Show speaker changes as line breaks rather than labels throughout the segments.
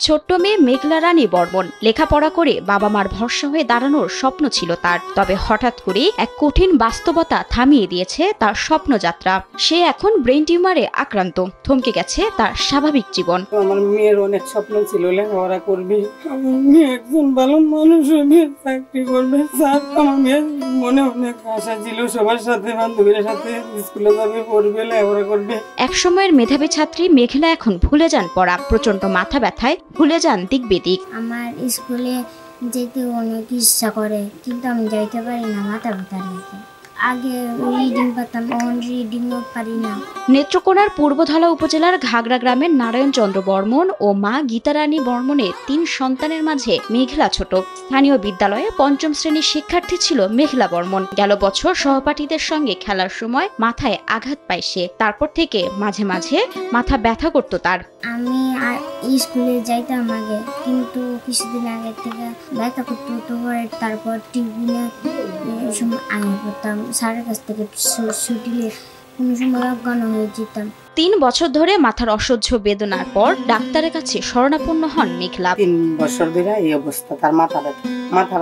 ছোট্ট মেয়ে মেঘলা রানী বর্মন লেখাপড়া করে বাবা মার ভরসা হয়ে দাঁড়ানোর স্বপ্ন ছিল তার। তবে হঠাৎ করে এক কঠিন বাস্তবতা থামিয়ে দিয়েছে তার স্বপ্নযাত্রা। সে এখন ব্রেন টিউমারে আক্রান্ত। থমকে গেছে তার স্বাভাবিক জীবন।
আমার মেয়ের অনেক স্বপ্ন ছিল, লেখাপড়া করবে, আমার মেয়ে একজন ভালো মানুষ হবে, চাকরি করবে। আমার মেয়ের মনে অনেক আশা ছিল, সবার সাথে বান্ধবীর সাথে স্কুলে যাবে, পড়বে, লেখাপড়া করবে।
এক সময়ের মেধাবী ছাত্রী মেঘলা এখন ভুলে যান পড়া। প্রচন্ড মাথা ব্যথায় ভুলে যান দিক বেদিক।
আমার স্কুলে যেতে অনেক ইচ্ছা করে, কিন্তু আমি যাইতে পারি না, মাথা ব্যথা লেগে। আগে রিডিং পারতাম, এখন রিডিংও পারি না।
নেত্রকোনার পূর্বধলা উপজেলার ঘাগড়া গ্রামের নারায়ণ চন্দ্র বর্মন ও মা গীতারানী বর্মনের ৩ সন্তানের মাঝে মেঘলা ছোট। স্থানীয় বিদ্যালয়ে ৫ম শ্রেণীর শিক্ষার্থী ছিল মেঘলা বর্মন। গেল বছর সহপাঠীদের সঙ্গে খেলার সময় মাথায় আঘাত পায় সে। তারপর থেকে মাঝে মাঝে মাথা ব্যথা করত তার।
আমি স্কুলে যাইতাম আগে, কিন্তু কিছুদিন আগে থেকে ব্যথা করতে হতো। তারপর টিফিনে আগে করতাম, স্যারের কাছ থেকে ছুটি নিয়ে কোনো সময় অজ্ঞান হয়ে যেতাম।
৩ বছর ধরে মাথার অসহ্য বেদনার পর ডাক্তারের কাছে শরণাপন্ন হন মেঘলা।
৩ বছর ধরে এই অবস্থা, তার মাথা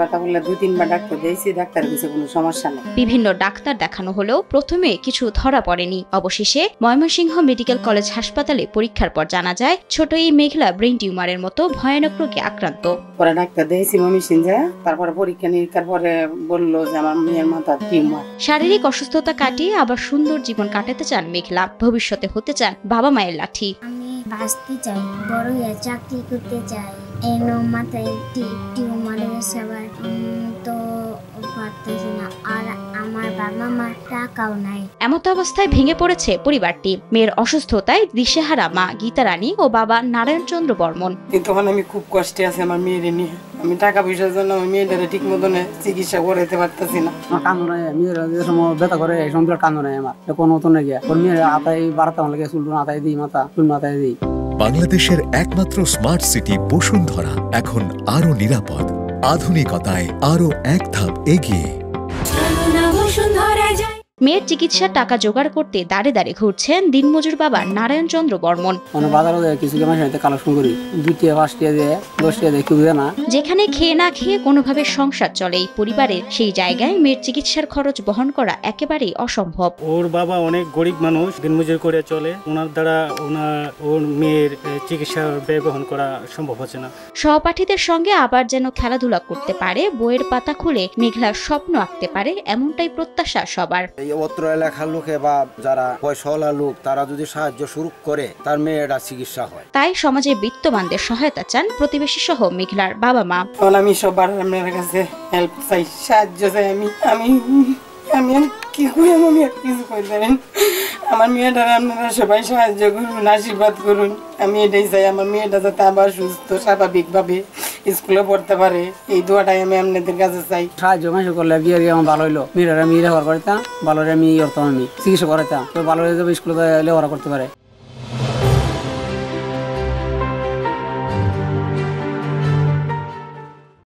ব্যথা বললে ২-৩ বার ডাক্তার দিয়েছি, ডাক্তার কাছে কোনো সমস্যা নেই।
বিভিন্ন ডাক্তার দেখানো হলেও প্রথমে কিছু ধরা পড়েনি। অবশেষে ময়মনসিংহ মেডিকেল কলেজ হাসপাতালে পরীক্ষার পর জানা যায় ছোট এই মেঘলা ব্রেন টিউমারের মতো ভয়ানক রোগে আক্রান্ত।
পরে ডাক্তার দিয়েছি ময়মনসিংহে, তারপরে পরীক্ষা নিরীক্ষার পরে বললো যে আমার মেয়ের মাথার টিউমার।
শারীরিক অসুস্থতা কাটিয়ে আবার সুন্দর জীবন কাটাতে চান মেঘলা। ভবিষ্যতে হতে চান বাবা মায়ের লাঠি।
আমি বাঁচতে চাই, বড় হয়ে চাকরি করতে চাই। এনো মাথায় টিউমার হয়েছে, আবার তো পারতেছি না, আর আমার বাবা মার টাকাও নাই।
এমত অবস্থায় ভেঙে পড়েছে পরিবারটি। মেয়ের অসুস্থতায় দিশেহারা মা গীতারানী ও বাবা নারায়ণ চন্দ্র বর্মন।
তখন আমি খুব কষ্টে আছি আমার মেয়ের নিয়ে। আমি টাকা পয়সার জন্য আমার মেয়েটারে ঠিক মতন চিকিৎসা করাতে পারতেছি না।
কান্দো নাই, মেয়ের যে সময় ব্যথা করে এই সময় কান্দো নাই আমার কোনো মতন গিয়া ওর মেয়ের আতাই বাড়াতে লাগে, চুল আতাই দিই, মাথা চুল মাথায় দিই।
বাংলাদেশের একমাত্র স্মার্ট সিটি বসুন্ধরা এখন আরো নিরাপদ, আধুনিকতায় আরো এক ধাপ এগিয়ে।
মেয়ের চিকিৎসার টাকা জোগাড় করতে দাঁড়ে দাঁড়ে ঘুরছেন দিনমজুর বাবা নারায়ণ চন্দ্র বর্মন।
মানে বাজারে কিছু কালেকশন করি, 2-5 টাকা দিয়ে 10 টাকা দিয়ে কেউ না।
যেখানে খেয়ে না খেয়ে কোনোভাবে সংসার চলে এই পরিবারের, সেই জায়গায় মেয়ের চিকিৎসার খরচ বহন করা একেবারেই অসম্ভব।
ওর বাবা অনেক গরিব মানুষ, দিনমজুর করে চলে। ওনার দ্বারা ওর মেয়ের চিকিৎসার ব্যয় বহন করা সম্ভব হচ্ছে না।
সহপাঠীদের সঙ্গে আবার যেন খেলাধুলা করতে পারে, বইয়ের পাতা খুলে মেঘলার স্বপ্ন আঁকতে পারে, এমনটাই প্রত্যাশা সবার।
অত্র এলাকার লোকে বা যারা পয়সাওয়ালা লোক, তারা যদি সাহায্য শুরু করে, তার মেয়েরা চিকিৎসা হয়।
তাই সমাজে বিত্তবানদের সহায়তা চান প্রতিবেশী সহ মেঘলার বাবা মা।
আমি সবার আপনার কাছে হেল্প চাই, সাহায্য চাই। আমি কি করি, আমি আর কিছু করতে পারেন। আমার মেয়েটার আপনারা সবাই সাহায্য করুন, আশীর্বাদ করুন। আমি এটাই চাই, আমার মেয়েটা যাতে আবার সুস্থ স্বাভাবিকভাবে স্কুলে পড়তে পারে। এই দোয়াটাই আমি আপনাদের কাছে চাই।
সাহায্য মানুষ করলে বিয়ে আমার ভালো হইলো, মেয়েরা আমি লেখাপড়া করতাম, ভালো আমি চিকিৎসা করাইতাম, তো ভালো হয়ে যাবে, স্কুলে লেখাপড়া করতে পারে।